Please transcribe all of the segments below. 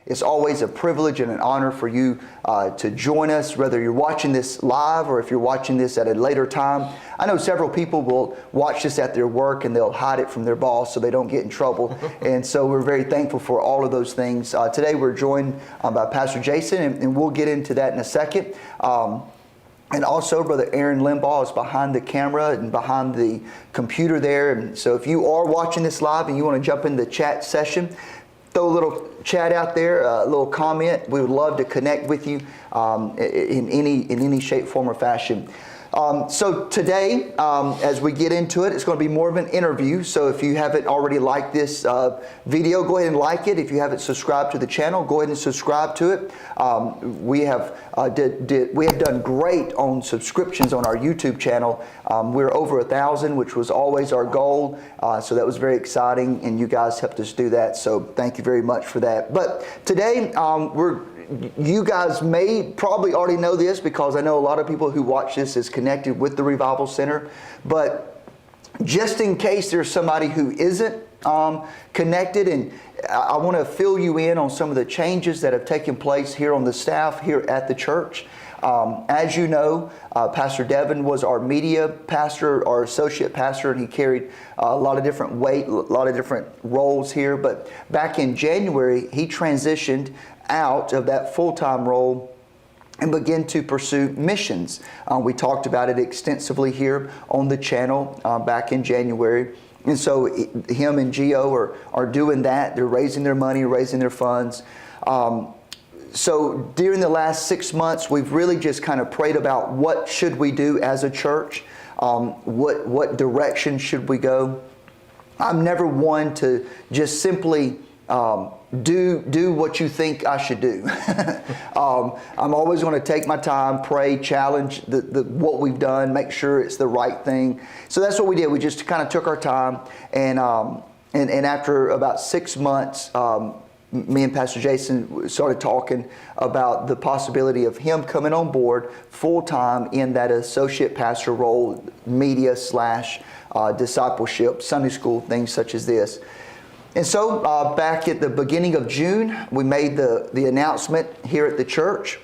It's always a privilege and an honor for you to join us, whether you're watching this live or if you're watching this at a later time. I know several people will watch this at their work and they'll hide it from their boss so they don't get in trouble. And so we're very thankful for all of those things. Today we're joined by Pastor Jason, and we'll get into that in a second. And also, Brother Aaron Limbaugh is behind the camera and behind the computer there. And so if you are watching this live and you want to jump in the chat session, throw a little chat out there, a little comment. We would love to connect with you in any shape, form, or fashion. So today, as we get into it, it's going to be more of an interview. So if you haven't already liked this video, go ahead and like it. If you haven't subscribed to the channel, go ahead and subscribe to it. We have done great on subscriptions on our YouTube channel. We're over 1,000, which was always our goal. So that was very exciting, and you guys helped us do that. So thank you very much for that. But today, you guys may probably already know this, because I know a lot of people who watch this is connected with the Revival Center. But just in case there's somebody who isn't connected, and I want to fill you in on some of the changes that have taken place here on the staff here at the church. As you know, Pastor Devin was our media pastor, our associate pastor, and he carried a lot of different weight, a lot of different roles here. But back in January, he transitioned out of that full-time role and began to pursue missions. We talked about it extensively here on the channel back in January. And so him and Gio are doing that. They're raising their money, raising their funds. So during the last 6 months, we've really just kind of prayed about what should we do as a church, what direction should we go. I'm never one to just simply do what you think I should do. I'm always going to take my time, pray, challenge what we've done, make sure it's the right thing. So that's what we did. We just kind of took our time, and after about 6 months, me and Pastor Jason started talking about the possibility of him coming on board full-time in that associate pastor role, media / discipleship, Sunday school, things such as this. And so back at the beginning of June, we made the announcement here at the church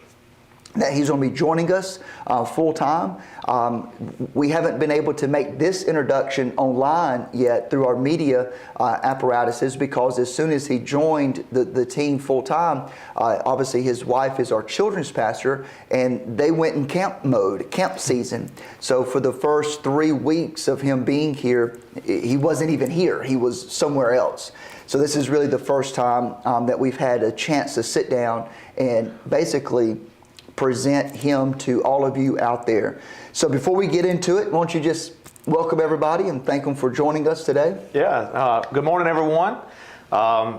that he's going to be joining us full-time. We haven't been able to make this introduction online yet through our media apparatuses, because as soon as he joined the team full-time, obviously his wife is our children's pastor, and they went in camp season. So for the first 3 weeks of him being here, he wasn't even here. He was somewhere else. So this is really the first time that we've had a chance to sit down and basically present him to all of you out there. So before we get into it, why don't you just welcome everybody and thank them for joining us today? Yeah, good morning, everyone.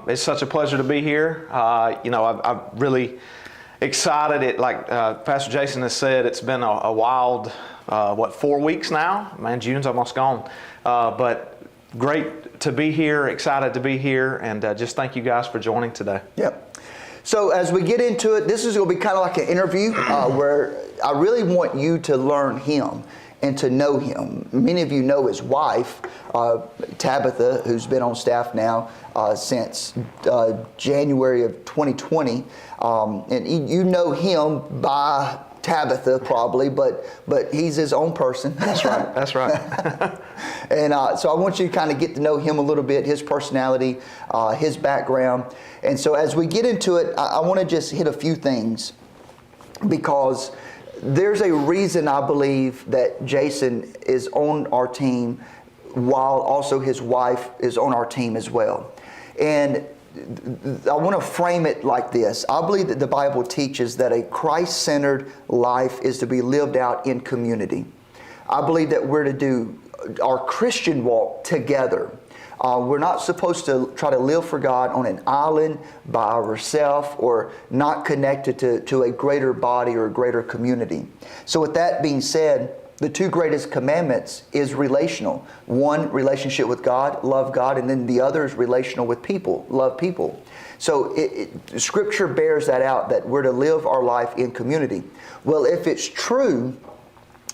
It's such a pleasure to be here. I'm really excited. Like Pastor Jason has said, it's been a wild, 4 weeks now? Man, June's almost gone. But great to be here, excited to be here, and just thank you guys for joining today. Yep. So as we get into it, this is going to be kind of like an interview where I really want you to learn him and to know him. Many of you know his wife, Tabitha, who's been on staff now since January of 2020. And you know him by Tabitha probably, but he's his own person. That's right. That's right. And so I want you to kind of get to know him a little bit, his personality, his background. And so as we get into it, I want to just hit a few things, because there's a reason I believe that Jason is on our team, while also his wife is on our team as well. And I want to frame it like this. I believe that the Bible teaches that a Christ-centered life is to be lived out in community. I believe that we're to do our Christian walk together. We're not supposed to try to live for God on an island by ourselves, or not connected to a greater body or a greater community. So with that being said, the two greatest commandments is relational. One, relationship with God, love God, and then the other is relational with people, love people. So Scripture bears that out, that we're to live our life in community. Well, if it's true,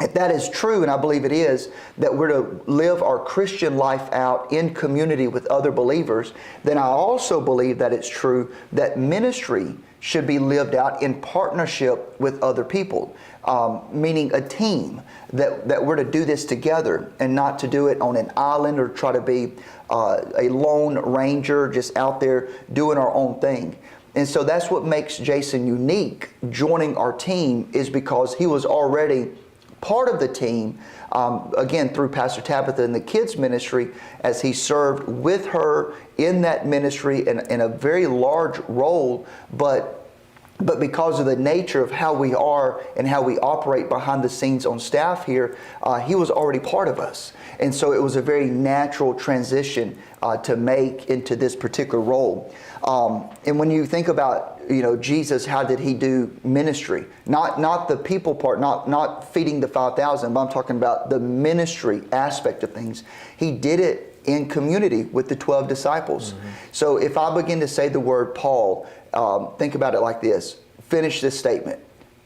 if that is true, and I believe it is, that we're to live our Christian life out in community with other believers, then I also believe that it's true that ministry should be lived out in partnership with other people, meaning a team, that we're to do this together and not to do it on an island or try to be a lone ranger just out there doing our own thing. And so that's what makes Jason unique joining our team, is because he was already part of the team, again, through Pastor Tabitha in the kids ministry, as he served with her in that ministry in a very large role, but because of the nature of how we are and how we operate behind the scenes on staff here, he was already part of us. And so it was a very natural transition to make into this particular role. And when you think about, Jesus, how did he do ministry? Not the people part, not feeding the 5,000, but I'm talking about the ministry aspect of things. He did it in community with the 12 disciples. Mm-hmm. So if I begin to say the word Paul, think about it like this. Finish this statement.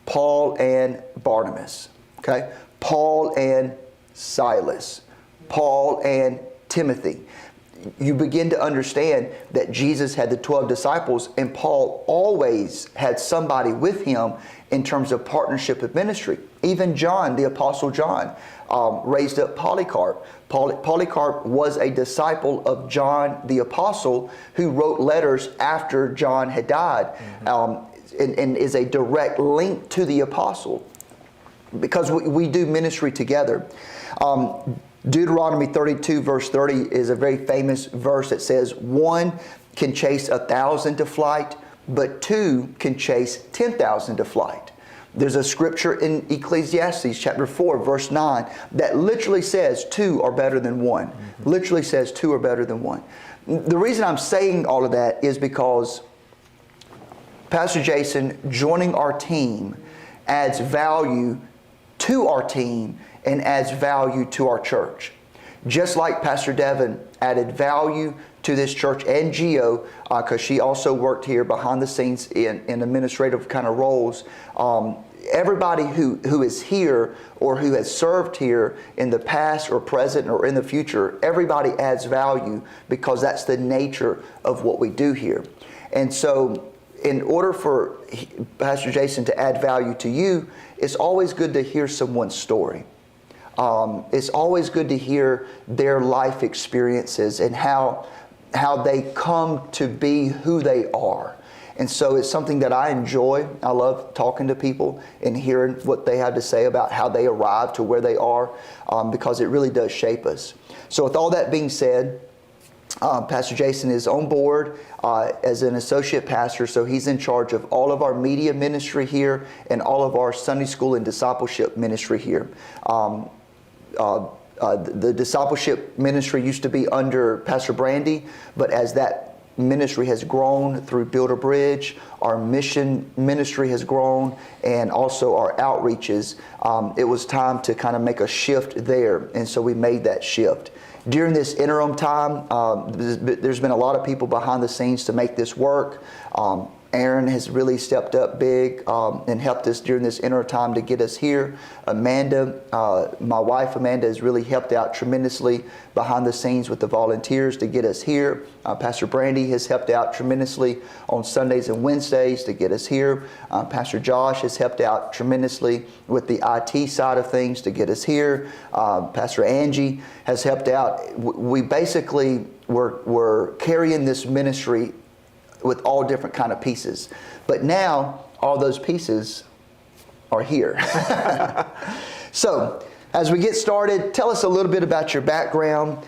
Paul and Barnabas. Okay? Paul and Silas. Paul and Timothy. You begin to understand that Jesus had the 12 disciples, and Paul always had somebody with him in terms of partnership of ministry. Even John, the Apostle John, raised up Polycarp. Polycarp was a disciple of John the Apostle, who wrote letters after John had died, and is a direct link to the Apostle, because we do ministry together. Deuteronomy 32 verse 30 is a very famous verse that says, 1 can chase 1,000 to flight, but 2 can chase 10,000 to flight. There's a scripture in Ecclesiastes chapter 4 verse 9 that literally says 2 are better than 1. Mm-hmm. Literally says 2 are better than 1. The reason I'm saying all of that is because Pastor Jason joining our team adds value to our team and adds value to our church. Just like Pastor Devin added value to this church, and Gio, because she also worked here behind the scenes in administrative kind of roles. Everybody who is here or who has served here in the past or present or in the future, everybody adds value, because that's the nature of what we do here. And so in order for Pastor Jason to add value to you, it's always good to hear someone's story. It's always good to hear their life experiences and how they come to be who they are. And so it's something that I enjoy. I love talking to people and hearing what they have to say about how they arrived to where they are, because it really does shape us. So with all that being said, Pastor Jason is on board as an associate pastor, so he's in charge of all of our media ministry here and all of our Sunday school and discipleship ministry here. The discipleship ministry used to be under Pastor Brandy, but as that ministry has grown through Build a Bridge, our mission ministry has grown, and also our outreaches, it was time to kind of make a shift there, and so we made that shift. During this interim time, there's been a lot of people behind the scenes to make this work. Aaron has really stepped up big and helped us during this interim time to get us here. Amanda, my wife Amanda, has really helped out tremendously behind the scenes with the volunteers to get us here. Pastor Brandy has helped out tremendously on Sundays and Wednesdays to get us here. Pastor Josh has helped out tremendously with the IT side of things to get us here. Pastor Angie has helped out. We basically were carrying this ministry with all different kind of pieces. But now all those pieces are here. So as we get started, tell us a little bit about your background.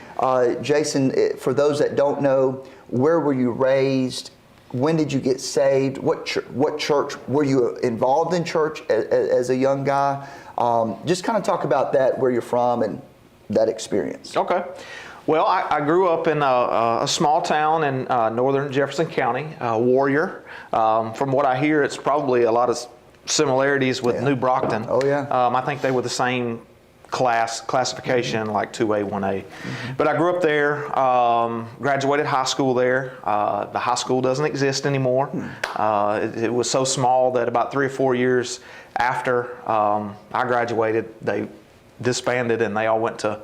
Jason, for those that don't know, where were you raised? When did you get saved? What church were you involved in church as a young guy? Just kind of talk about that, where you're from and that experience. Okay. Well, I grew up in a small town in northern Jefferson County, Warrior. From what I hear, it's probably a lot of similarities with New Brockton. Oh, yeah. I think they were the same classification, like 2A, 1A. Mm-hmm. But I grew up there, graduated high school there. The high school doesn't exist anymore. It was so small that about 3 or 4 years after I graduated, they disbanded and they all went to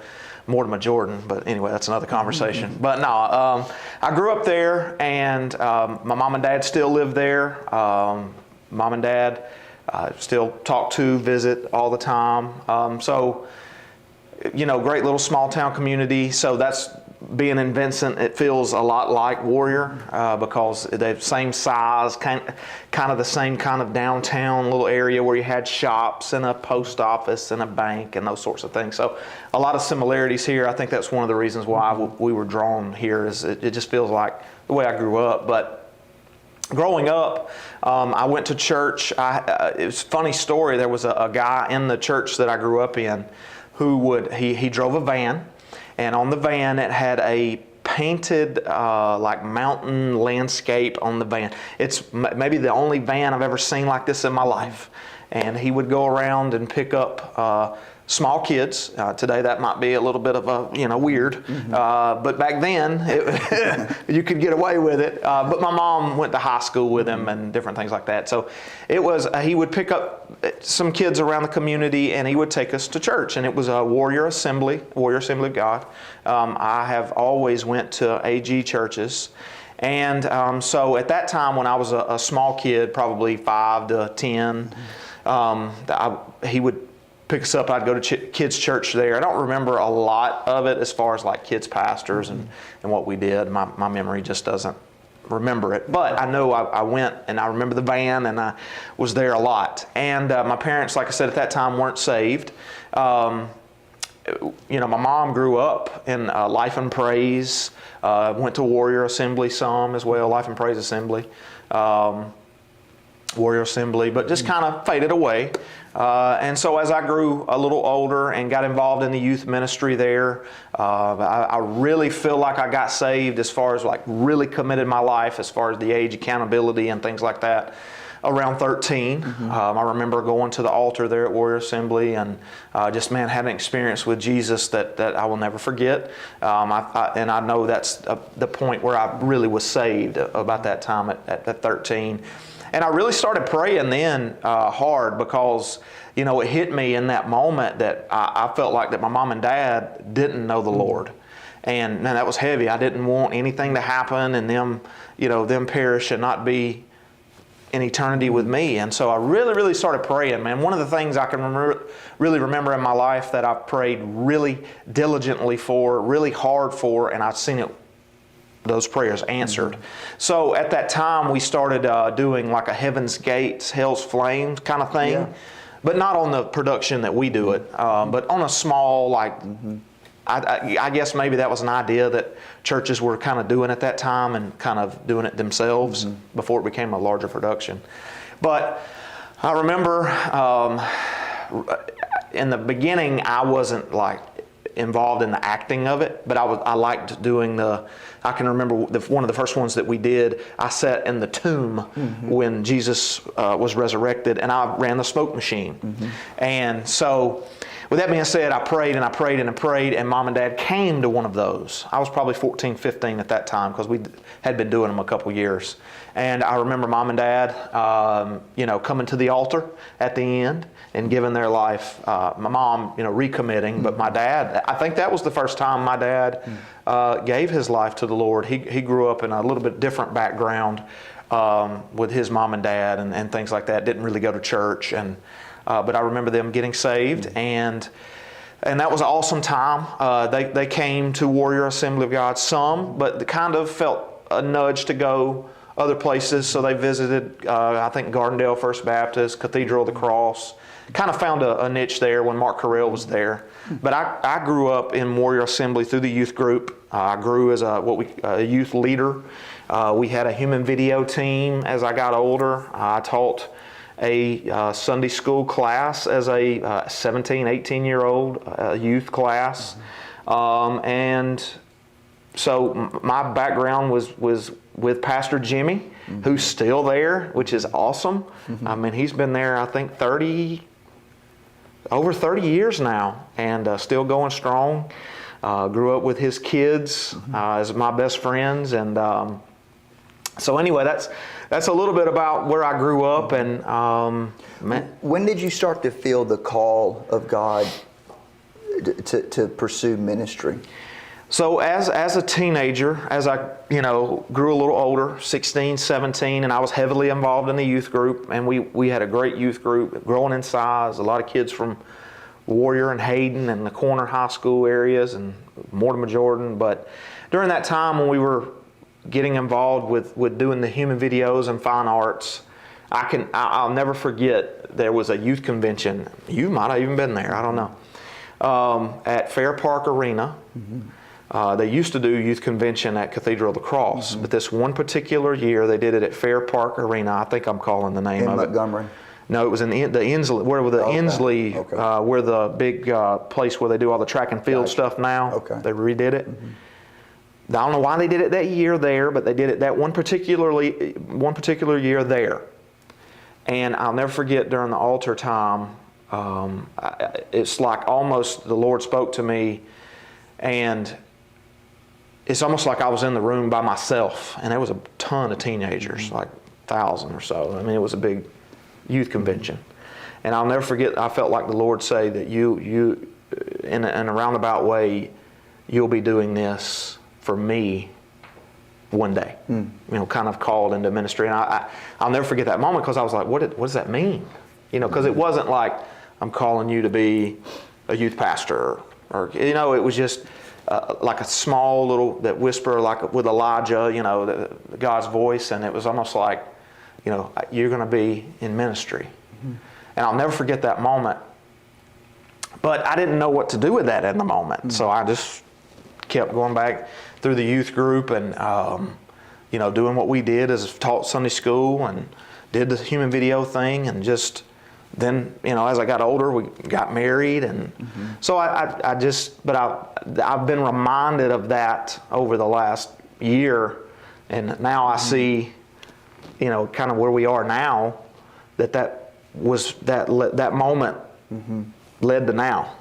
Mortimer, Jordan. But anyway, that's another conversation. But no, I grew up there, and my mom and dad still live there. Mom and dad still talk to, visit all the time. So, great little small town community. So that's being in Vincent. It feels a lot like Warrior because they're same size, kind of the same kind of downtown little area where you had shops and a post office and a bank and those sorts of things. So a lot of similarities here. I think that's one of the reasons why we were drawn here. Is it just feels like the way I grew up. But growing up, I went to church. It was a funny story. There was a guy in the church that I grew up in who he drove a van, and on the van it had a painted like mountain landscape on the van. It's maybe the only van I've ever seen like this in my life. And he would go around and pick up small kids. Today that might be a little bit of a weird, but back then you could get away with it. But my mom went to high school with him and different things like that. So it was he would pick up some kids around the community and he would take us to church. And it was a Warrior Assembly of God. I have always went to AG churches. And so at that time when I was a small kid, probably 5 to 10, he would pick us up. I'd go to kids' church there. I don't remember a lot of it as far as like kids' pastors and what we did. My memory just doesn't remember it. But I know I went, and I remember the van, and I was there a lot. And my parents, like I said, at that time weren't saved. My mom grew up in Life and Praise, went to Warrior Assembly some as well, Life and Praise Assembly, Warrior Assembly, but just kind of faded away. And so as I grew a little older and got involved in the youth ministry there, I really feel like I got saved as far as like really committed my life as far as the age accountability and things like that around 13. I remember going to the altar there at Warrior Assembly and just had an experience with Jesus that I will never forget. And I know that's the point where I really was saved about that time at 13. And I really started praying then hard because, it hit me in that moment that I felt like that my mom and dad didn't know the Lord. And that was heavy. I didn't want anything to happen and them perish and not be in eternity with me. And so I really, really started praying, man. One of the things I can really remember in my life that I prayed really diligently for, really hard for, and I've seen those prayers answered. So at that time we started doing like a Heaven's Gates, Hell's Flames kind of thing, but not on the production that we do it, but on a small I guess maybe that was an idea that churches were kind of doing at that time and kind of doing it themselves before it became a larger production. But I remember in the beginning I wasn't like involved in the acting of it, but I liked doing I can remember one of the first ones that we did, I sat in the tomb when Jesus was resurrected, and I ran the smoke machine. And so with that being said, I prayed and I prayed and I prayed, and Mom and Dad came to one of those. I was probably 14, 15 at that time because we had been doing them a couple years. And I remember Mom and Dad, coming to the altar at the end and giving their life. My mom, recommitting, but my dad, I think that was the first time my dad gave his life to the Lord. He grew up in a little bit different background with his mom and dad and things like that. Didn't really go to church, but I remember them getting saved, and that was an awesome time. They came to Warrior Assembly of God some, but they kind of felt a nudge to go other places, so they visited, I think, Gardendale First Baptist, Cathedral of the Cross. Kind of found a niche there when Mark Carell was there. But I grew up in Warrior Assembly through the youth group. I grew as a youth leader. We had a human video team as I got older. I taught a Sunday school class as a 17, 18-year-old youth class. And so my background was with Pastor Jimmy, who's still there, which is awesome. I mean, he's been there, I think, over 30 years now, and still going strong. Grew up with his kids as my best friends, and so anyway, that's a little bit about where I grew up. And when did you start to feel the call of God to pursue ministry? So as a teenager, as I grew a little older, 16, 17, and I was heavily involved in the youth group, and we had a great youth group, growing in size, a lot of kids from Warrior and Hayden and the corner high school areas and Mortimer Jordan. But during that time when we were getting involved with doing the human videos and fine arts, I'll never forget, there was a youth convention. You might have even been there, I don't know, at Fair Park Arena. They used to do youth convention at Cathedral of the Cross, but this one particular year they did it at Fair Park Arena. I think I'm calling the name of Montgomery. No, it was in the Inslee, where the big place where they do all the track and field stuff now. Okay. They redid it. I don't know why they did it that year there, but they did it that one particular year there. And I'll never forget, during the altar time, it's like almost the Lord spoke to me, and it's almost like I was in the room by myself, and there was a ton of teenagers, like 1,000 or so. I mean, it was a big youth convention. And I'll never forget, I felt like the Lord say that you in a roundabout way, you'll be doing this for me one day. Kind of called into ministry. And I'll never forget that moment, because I was like, what does that mean? Because it wasn't like, I'm calling you to be a youth pastor, or it was just like a small little, that whisper, like with Elijah, God's voice. And it was almost like, you're going to be in ministry. And I'll never forget that moment. But I didn't know what to do with that in the moment. So I just kept going back through the youth group and, doing what we did, as taught Sunday school and did the human video thing. And just then, as I got older, we got married. And so I've been reminded of that over the last year. And now I see, kind of where we are now, that moment led to now.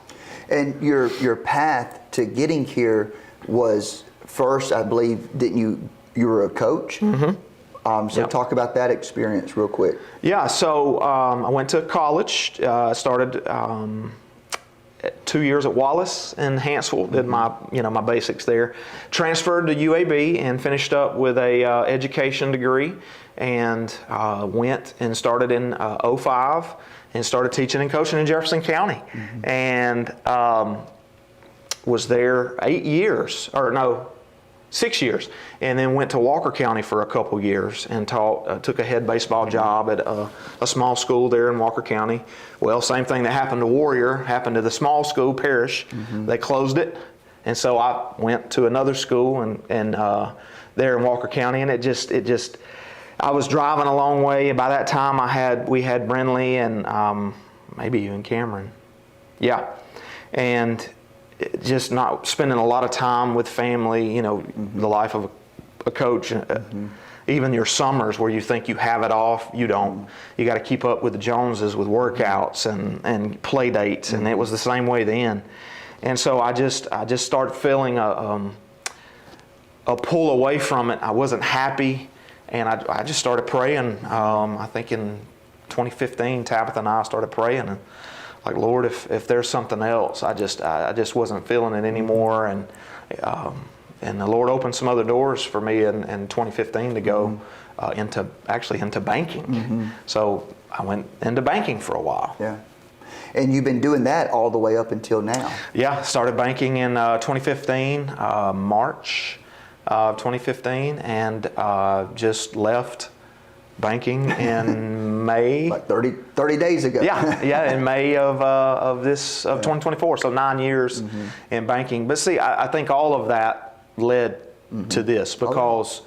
And your path to getting here was, first, I believe, you were a coach? So talk about that experience real quick. Yeah, so I went to college, started 2 years at Wallace in Hanceville, did my basics there. Transferred to UAB and finished up with a education degree, and went and started in 2005 and started teaching and coaching in Jefferson County. And was there 6 years, and then went to Walker County for a couple years and took a head baseball job at a small school there in Walker County. Well, same thing that happened to Warrior happened to the small school, Parish. They closed it, and so I went to another school and there in Walker County, and it just I was driving a long way. By that time, we had Brinley and maybe even Cameron, and just not spending a lot of time with family. The life of a coach. Even your summers where you think you have it off, you don't. You got to keep up with the Joneses with workouts and play dates, and it was the same way then. And so I just started feeling a pull away from it. I wasn't happy. And I just started praying. I think in 2015, Tabitha and I started praying, and like, Lord, if there's something else, I just wasn't feeling it anymore. And the Lord opened some other doors for me in 2015 to go into banking. So I went into banking for a while. Yeah. And you've been doing that all the way up until now. Yeah, started banking in 2015, March of 2015, and just left banking in May. Like 30 days ago. In May of 2024. So 9 years in banking. But see, I think all of that led to this, because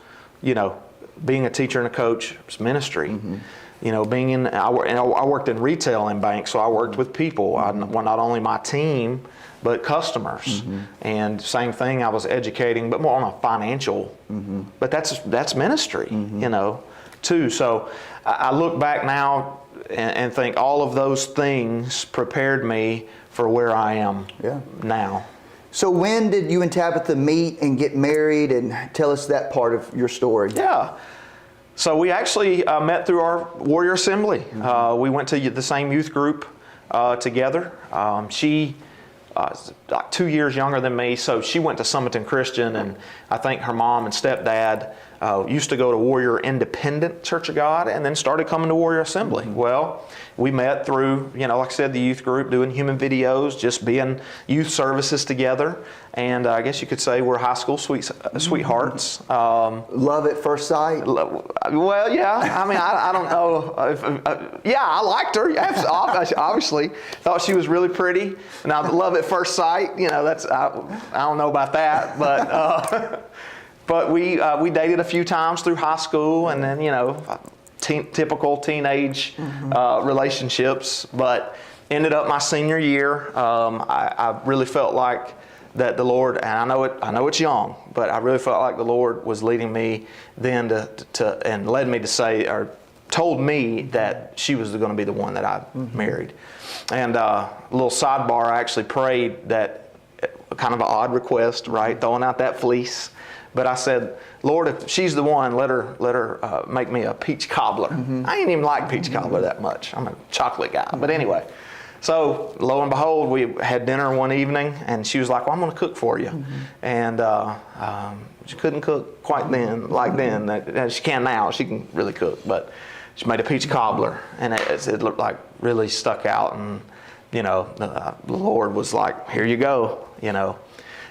being a teacher and a coach is ministry. I worked in retail in banks, so I worked with people. Not only my team, but customers. And same thing, I was educating, but more on a financial. But that's ministry, too. So I look back now and think all of those things prepared me for where I am now. So when did you and Tabitha meet and get married, and tell us that part of your story? Yeah. So we actually met through our Warrior Assembly. We went to the same youth group together. She like 2 years younger than me, so she went to Summerton Christian, and I think her mom and stepdad used to go to Warrior Independent Church of God and then started coming to Warrior Assembly. Well, we met through, like I said, the youth group, doing human videos, just being youth services together. And I guess you could say we're high school sweethearts. Love at first sight? Well, yeah. I mean, I don't know. Yeah, I liked her. Obviously. Thought she was really pretty. Now, love at first sight, that's, I don't know about that. But but we dated a few times through high school, and then, typical teenage relationships. But ended up my senior year, I really felt like that the Lord, and I know it's young, but I really felt like the Lord was leading me then to and led me to say, or told me that she was going to be the one that I married. And a little sidebar, I actually prayed that, kind of an odd request, right? Throwing out that fleece. But I said, Lord, if she's the one, let her make me a peach cobbler. I ain't even like peach cobbler that much. I'm a chocolate guy. But anyway, so lo and behold, we had dinner one evening, and she was like, well, I'm going to cook for you. And she couldn't cook quite then, as she can now. She can really cook. But she made a peach cobbler, and it looked like really stuck out. And, the Lord was like, here you go,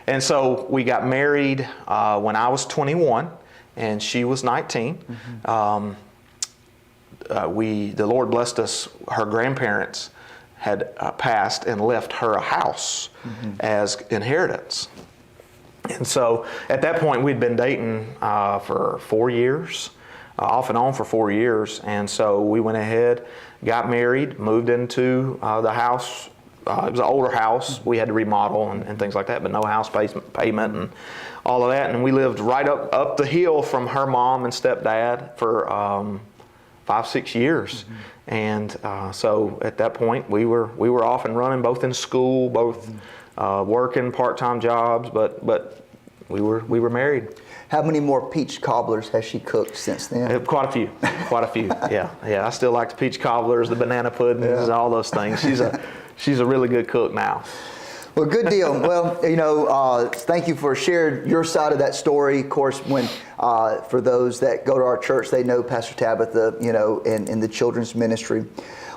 And so we got married when I was 21 and she was 19. The Lord blessed us. Her grandparents had passed and left her a house as inheritance. And so at that point we'd been dating for 4 years, off and on for 4 years. And so we went ahead, got married, moved into the house. It was an older house. We had to remodel and things like that, but no house payment and all of that. And we lived right up the hill from her mom and stepdad for 5-6 years. And so at that point, we were off and running, both in school, both working part-time jobs, but we were married. How many more peach cobblers has she cooked since then? Quite a few. Yeah. I still like the peach cobblers, the banana puddings, and all those things. She's a really good cook now. Well, good deal. Well, thank you for sharing your side of that story. Of course, when for those that go to our church, they know Pastor Tabitha, in the children's ministry.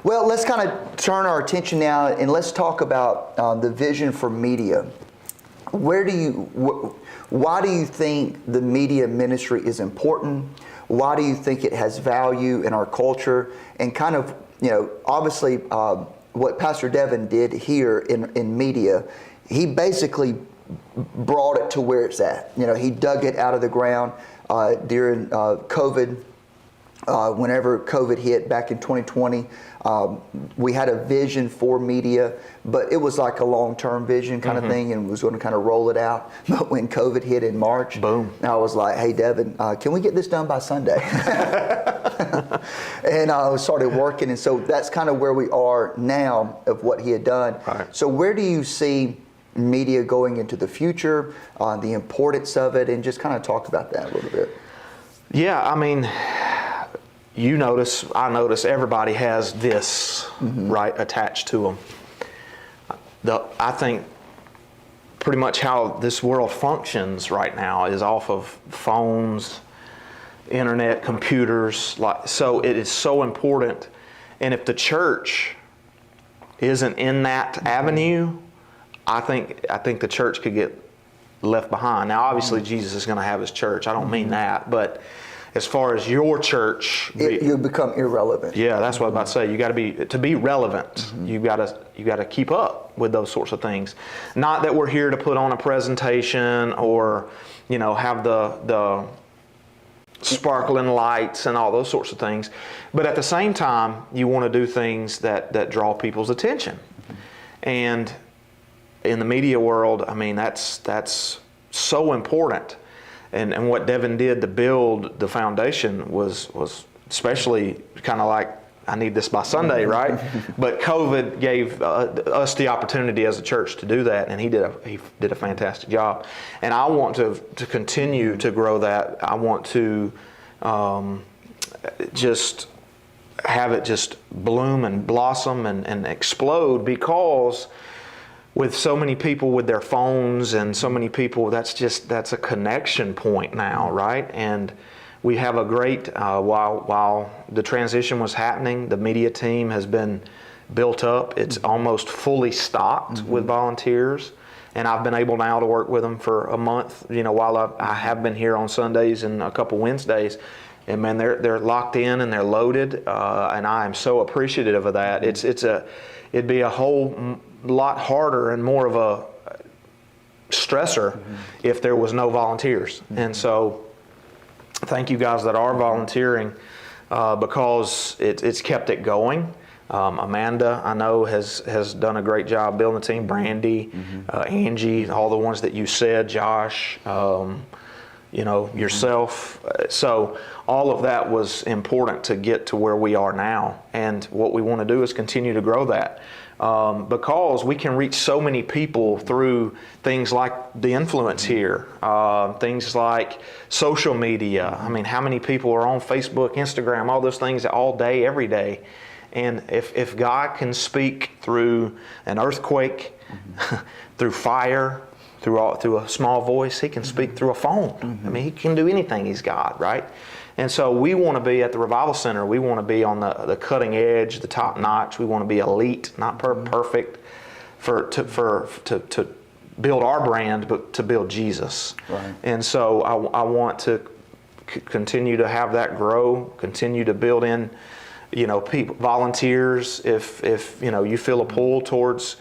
Well, let's kind of turn our attention now and let's talk about the vision for media. Why do you think the media ministry is important? Why do you think it has value in our culture? And kind of, obviously, what Pastor Devin did here in media, he basically brought it to where it's at. He dug it out of the ground during COVID. Whenever COVID hit back in 2020, we had a vision for media, but it was like a long-term vision kind of thing, and was going to kind of roll it out. But when COVID hit in March, boom! I was like, "Hey, Devin, can we get this done by Sunday?" And I started working, and so that's kind of where we are now of what he had done. Right. So where do you see media going into the future? The importance of it, and just kind of talk about that a little bit. Yeah, I mean, I notice everybody has this right attached to them. I think pretty much how this world functions right now is off of phones, internet, computers. So it is so important. And if the church isn't in that avenue, I think the church could get left behind. Now, obviously, Jesus is going to have his church. I don't mean that, but as far as your church, you become irrelevant. Yeah, that's what I was about to say. You got to be relevant. You got to keep up with those sorts of things. Not that we're here to put on a presentation or have the sparkling lights and all those sorts of things, but at the same time, you want to do things that draw people's attention. And in the media world, I mean, that's so important. And what Devin did to build the foundation was especially kind of like, I need this by Sunday, right? But COVID gave us the opportunity as a church to do that, and he did a fantastic job. And I want to continue to grow that. I want to just have it just bloom and blossom and explode, because with so many people with their phones and so many people, that's a connection point now, right? And we have a great, while the transition was happening, the media team has been built up. It's almost fully stocked with volunteers. And I've been able now to work with them for a month, while I have been here on Sundays and a couple Wednesdays. And man, they're locked in and they're loaded, and I am so appreciative of that. It'd be a whole lot harder and more of a stressor if there was no volunteers. And so, thank you guys that are volunteering, because it's kept it going. Amanda, I know, has done a great job building the team. Brandy, Angie, all the ones that you said, Josh, yourself. So all of that was important to get to where we are now. And what we want to do is continue to grow that. Because we can reach so many people through things like the influence here, things like social media. I mean, how many people are on Facebook, Instagram, all those things all day, every day? And if God can speak through an earthquake, through fire, through a small voice, He can speak through a phone. I mean, He can do anything. He's God, right? And so we want to be at the Revival Center. We want to be on the cutting edge, the top notch. We want to be elite, not perfect, to build our brand, but to build Jesus. Right. And so I want to continue to have that grow, continue to build in, people, volunteers. If you feel a pull towards,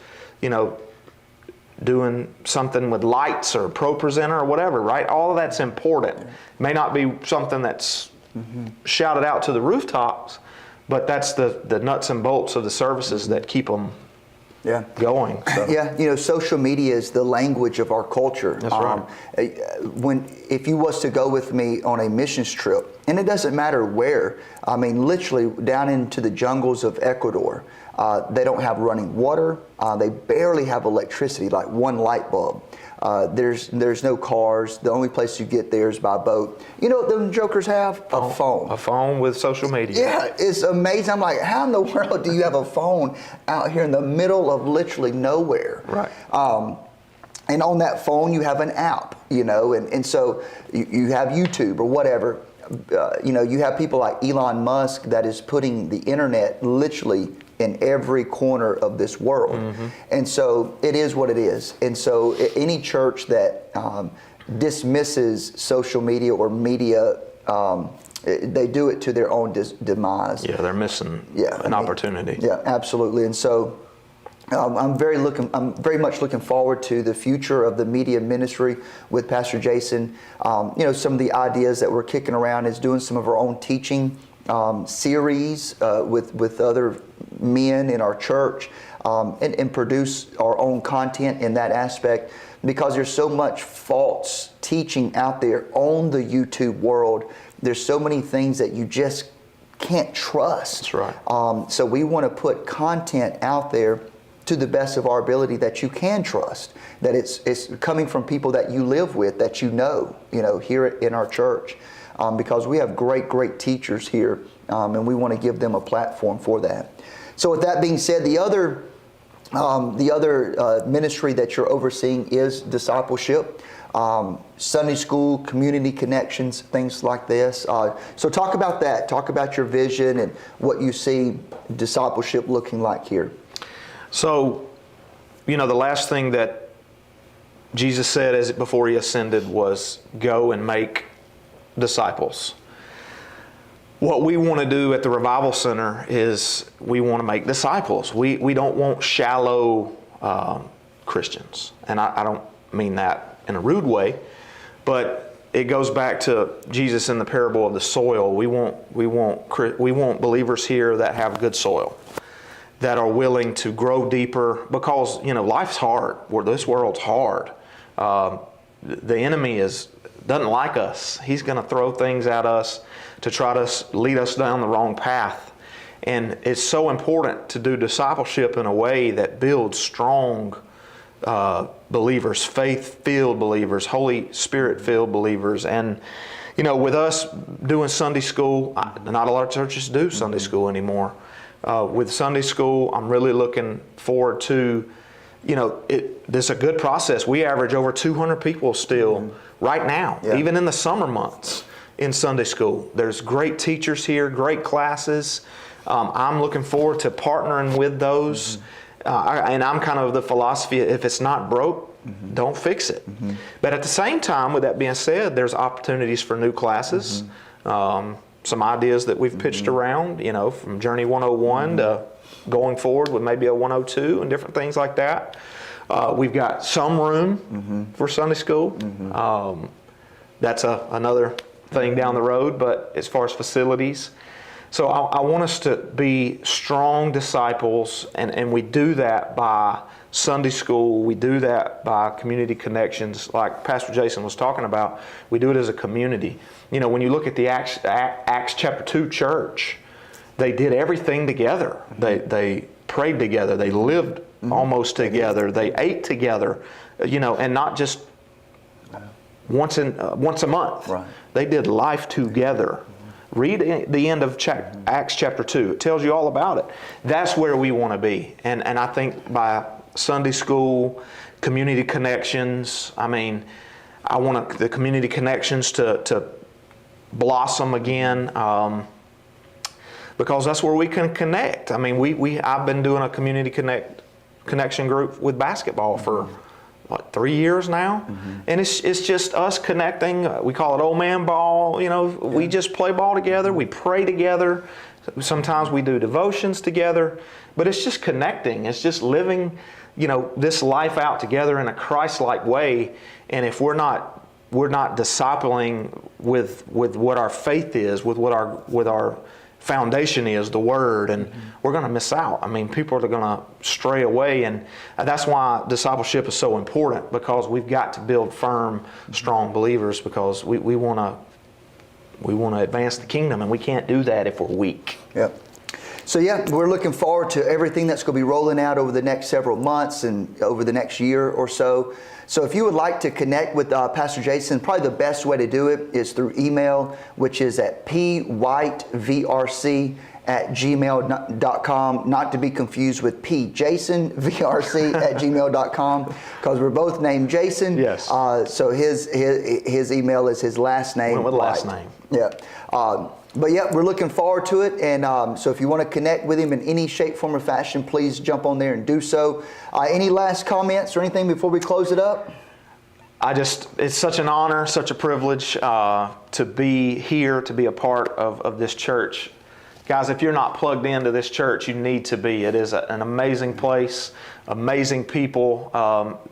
doing something with lights or pro presenter or whatever, right? All of that's important. May not be something that's shouted out to the rooftops, but that's the nuts and bolts of the services that keep them going. So. Yeah, social media is the language of our culture. That's right. If you was to go with me on a missions trip, and it doesn't matter where, I mean, literally down into the jungles of Ecuador, they don't have running water. They barely have electricity, like one light bulb. There's no cars. The only place you get there is by boat. You know what them jokers have? A phone. A phone with social media. Yeah, it's amazing. I'm like, how in the world do you have a phone out here in the middle of literally nowhere? Right. And on that phone you have an app, and so you have YouTube or whatever. You have people like Elon Musk that is putting the internet literally in every corner of this world. And so it is what it is. And so any church that dismisses social media or media, they do it to their own demise. Yeah, they're missing an opportunity. Yeah, absolutely. And so I'm very much looking forward to the future of the media ministry with Pastor Jason. Some of the ideas that we're kicking around is doing some of our own teaching series with other men in our church, and produce our own content in that aspect, because there's so much false teaching out there on the YouTube world. There's so many things that you just can't trust. That's right. So we want to put content out there to the best of our ability that you can trust, that it's coming from people that you live with, that here in our church, because we have great teachers here, and we want to give them a platform for that. So with that being said, the other ministry that you're overseeing is discipleship, Sunday school, community connections, things like this. So talk about that. Talk about your vision and what you see discipleship looking like here. So, the last thing that Jesus said before He ascended was, go and make disciples. What we want to do at the Revival Center is we want to make disciples. We don't want shallow Christians. And I don't mean that in a rude way, but it goes back to Jesus in the parable of the soil. We want believers here that have good soil, that are willing to grow deeper, because life's hard. This world's hard. The enemy doesn't like us. He's going to throw things at us to try to lead us down the wrong path. And it's so important to do discipleship in a way that builds strong believers, faith-filled believers, Holy Spirit-filled believers. And with us doing Sunday school, not a lot of churches do Sunday school anymore. With Sunday school, I'm really looking forward to, this is a good process. We average over 200 people still right now, even in the summer months in Sunday school. There's great teachers here, great classes. I'm looking forward to partnering with those. And I'm kind of the philosophy, if it's not broke, don't fix it. But at the same time, with that being said, there's opportunities for new classes. Some ideas that we've pitched around, from Journey 101 to going forward with maybe a 102 and different things like that. We've got some room for Sunday school. That's another thing down the road, but as far as facilities. So I want us to be strong disciples, and we do that by Sunday school. We do that by community connections, like Pastor Jason was talking about. We do it as a community. When you look at the Acts chapter 2 church, they did everything together. They prayed together. They lived almost together. They ate together, and not just once a month. Right. They did life together. Read the end of Acts chapter 2. It tells you all about it. That's where we want to be. And I think by Sunday school, community connections, I want the community connections to blossom again, because that's where we can connect. I've been doing a community connection group with basketball for 3 years now, and it's just us connecting. We call it old man ball. We just play ball together. We pray together. Sometimes we do devotions together, but it's just connecting. It's just living, this life out together in a Christ-like way. And if we're not discipling with what our faith is, with what our foundation is, the Word, and we're going to miss out. People are going to stray away, and that's why discipleship is so important, because we've got to build firm, strong believers, because we want to advance the kingdom, and we can't do that if we're weak. Yep. So we're looking forward to everything that's going to be rolling out over the next several months and over the next year or so. So if you would like to connect with Pastor Jason, probably the best way to do it is through email, which is at pwhitevrc@gmail.com, not to be confused with pjasonvrc@gmail.com, because we're both named Jason. Yes. So his email is his last name. Went with last name. Yeah. But we're looking forward to it. And so if you want to connect with him in any shape, form, or fashion, please jump on there and do so. Any last comments or anything before we close it up? It's such an honor, such a privilege to be here, to be a part of this church. Guys, if you're not plugged into this church, you need to be. It is an amazing place, amazing people.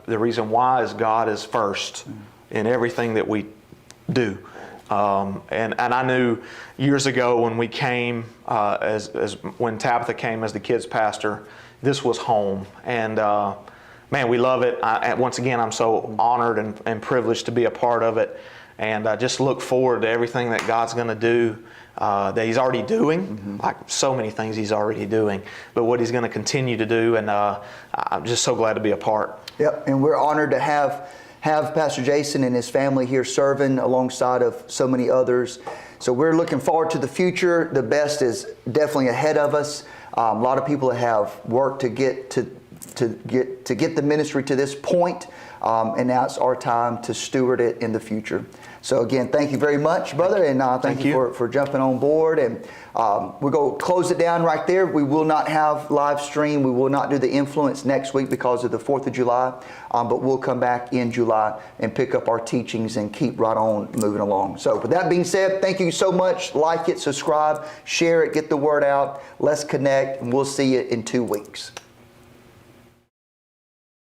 The reason why is God is first in everything that we do. And I knew years ago when we came, when Tabitha came as the kids pastor, this was home. And man, we love it. Once again, I'm so honored and privileged to be a part of it. And I just look forward to everything that God's going to do, that He's already doing, like so many things He's already doing, but what He's going to continue to do. And I'm just so glad to be a part. Yep, and we're honored to have Pastor Jason and his family here serving alongside of so many others. So we're looking forward to the future. The best is definitely ahead of us. A lot of people have worked to get the ministry to this point, and now it's our time to steward it in the future. So again, thank you very much, brother, and thank you for jumping on board. And we're going to close it down right there. We will not have live stream. We will not do the Influence next week because of the 4th of July, but we'll come back in July and pick up our teachings and keep right on moving along. So with that being said, thank you so much. Like it, subscribe, share it, get the word out. Let's connect, and we'll see you in 2 weeks.